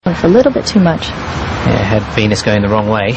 Went for a little bit too much. Yeah, had Venus going the wrong way.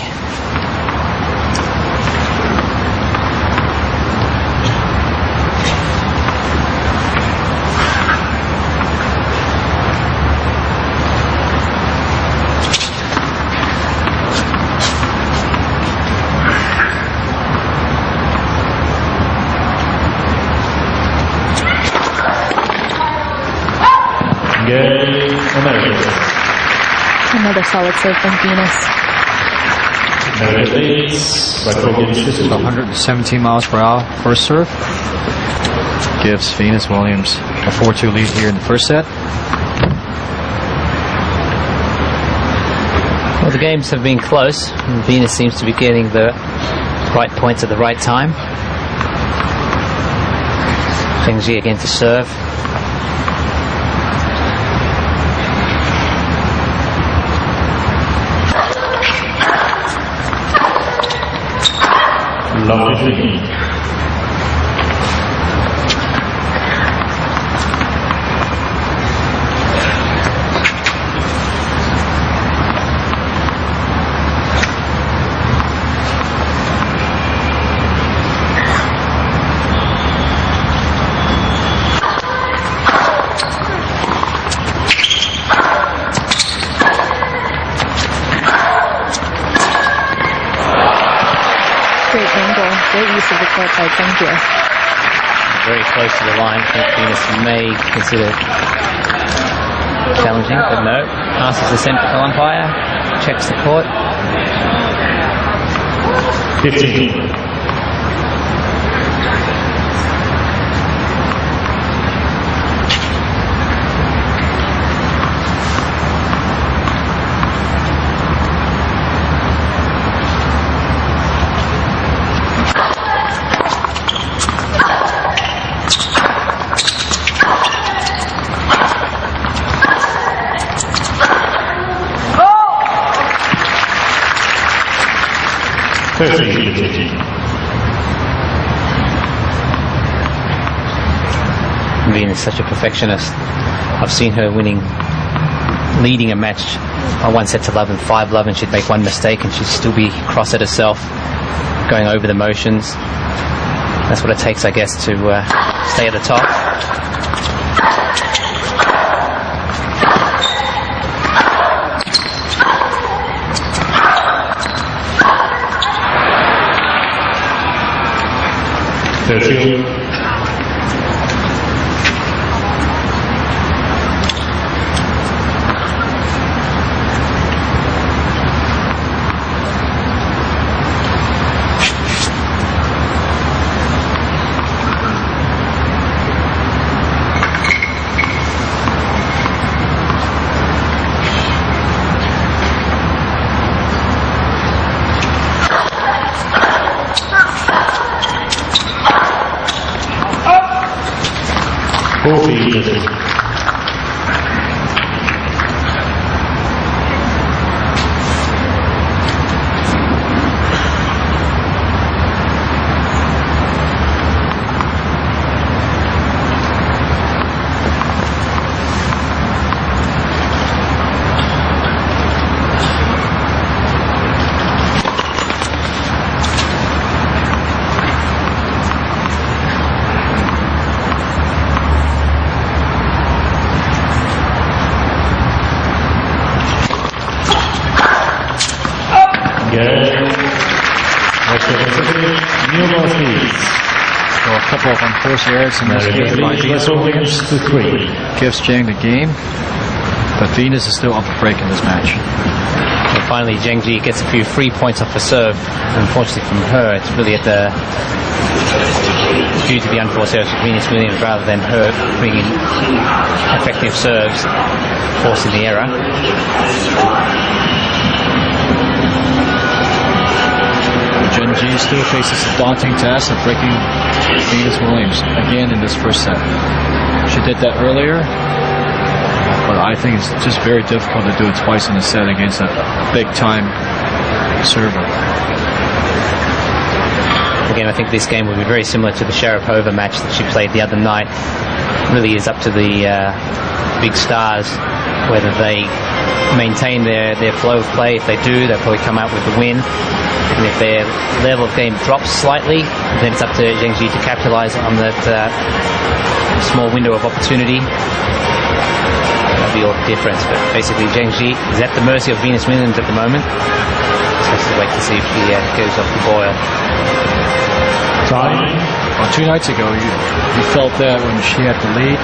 Another solid serve from Venus. 117 miles per hour first serve. Gives Venus Williams a 4-2 lead here in the first set. Well, the games have been close. And Venus seems to be getting the right points at the right time. Zheng again to serve. Lovely. Very close to the line. I think Venus may consider challenging, but no. Passes the central umpire, checks the court. 15. Venus is such a perfectionist. I've seen her leading a match on 1 set to love and 5-love, and she'd make one mistake and she'd still be cross at herself, going over the motions. That's what it takes, I guess, to stay at the top. So a couple of unforced errors in this game by Venus Williams gives Zheng the game, but Venus is still up a break in this match. And finally, Zheng gets a few free points off the serve. Unfortunately, from her, it's really due to the unforced errors of Venus Williams rather than her bringing effective serves, forcing the error. Zheng still faces a daunting task of breaking Venus Williams again in this first set. She did that earlier, but I think it's just very difficult to do it twice in a set against a big-time server. Again, I think this game will be very similar to the Sharapova match that she played the other night. It really is up to the big stars whether they maintain their flow of play. If they do, they'll probably come out with the win. And if their level of game drops slightly, then it's up to Zheng to capitalize on that small window of opportunity. That'll be all the difference. But basically, Zheng is at the mercy of Venus Williams at the moment. So let's wait to see if she goes off the boil. Well, 2 nights ago, you felt that when she had the lead,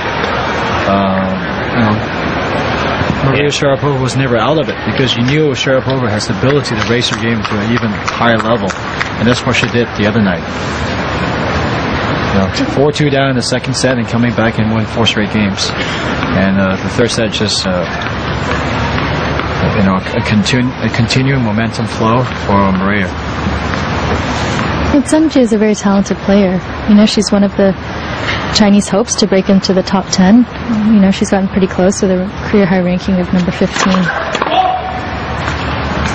Maria Sharapova was never out of it, because you knew Sharapova has the ability to raise her game to an even higher level, and that's what she did the other night. 4-2 down in the second set and coming back and win 4 straight games, and the third set just a continuing momentum flow for Maria. Zheng is a very talented player. She's one of the Chinese hopes to break into the top 10. She's gotten pretty close with a career high ranking of number 15.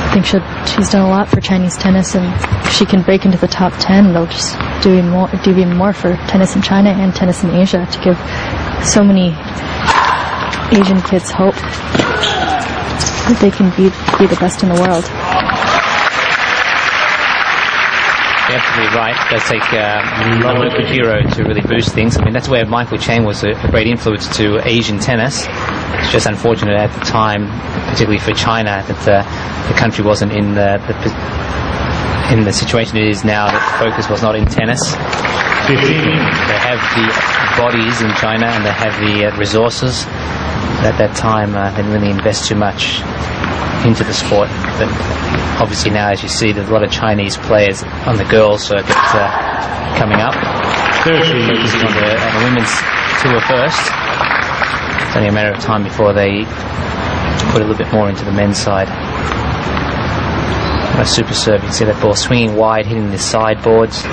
I think she's done a lot for Chinese tennis, and if she can break into the top 10, they'll just do even more for tennis in China and tennis in Asia, to give so many Asian kids hope that they can be the best in the world. You're absolutely right. It does take a local hero to really boost things. I mean, that's where Michael Chang was a great influence to Asian tennis. It's just unfortunate at the time, particularly for China, that the country wasn't in the situation it is now, that the focus was not in tennis. They have the bodies in China, and they have the resources. But at that time, they didn't really invest too much into the sport. But obviously now, as you see, there's a lot of Chinese players on the girls circuit coming up. Focusing on the women's tour first. It's only a matter of time before they put a little bit more into the men's side. A super serve, you can see that ball swinging wide, hitting the sideboards.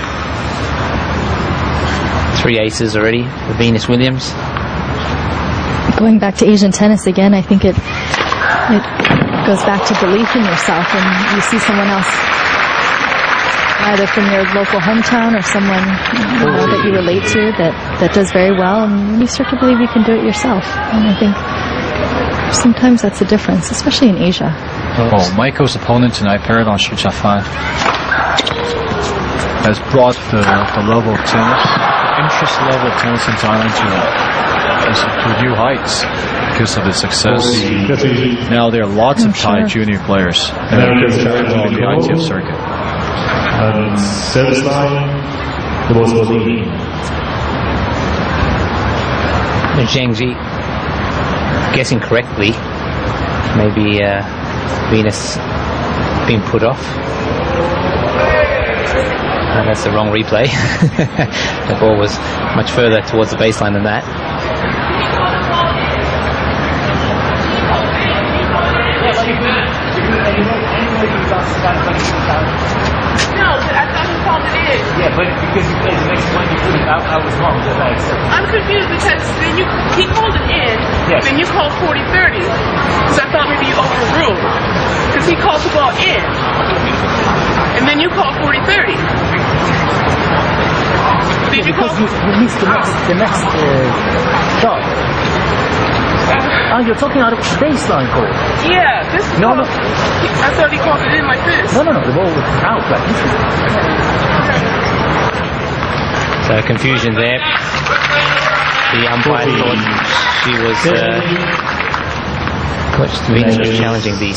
3 aces already for Venus Williams. Going back to Asian tennis again, I think it goes back to belief in yourself, and you see someone else, either from your local hometown or someone that you relate to that does very well, and you start to believe you can do it yourself. And I think sometimes that's the difference, especially in Asia. Michael's opponent tonight, Paragon Xu Jiafan, has brought the level of tennis, interest level of tennis in Thailand to new heights because of its success. Now there are lots of Thai junior players that are in the ITF circuit. Service line, the most believing. Zheng, guessing correctly, maybe Venus being put off. That's the wrong replay. The ball was much further towards the baseline than that. No, but I thought he called it in. Yeah, but because you played the next one, you put it out. I was wrong. I'm confused because then he called it in, yes. Then you called 40-30. So I thought maybe you overruled. Because he called the ball in. And then you called 40-30. Did you call? Because you missed the next shot. Oh, you're talking out of the baseline call. Yeah, this is No. I thought he called it in like this. No, the ball was out like this. So confusion there. The umpire thought she was Venus was challenging the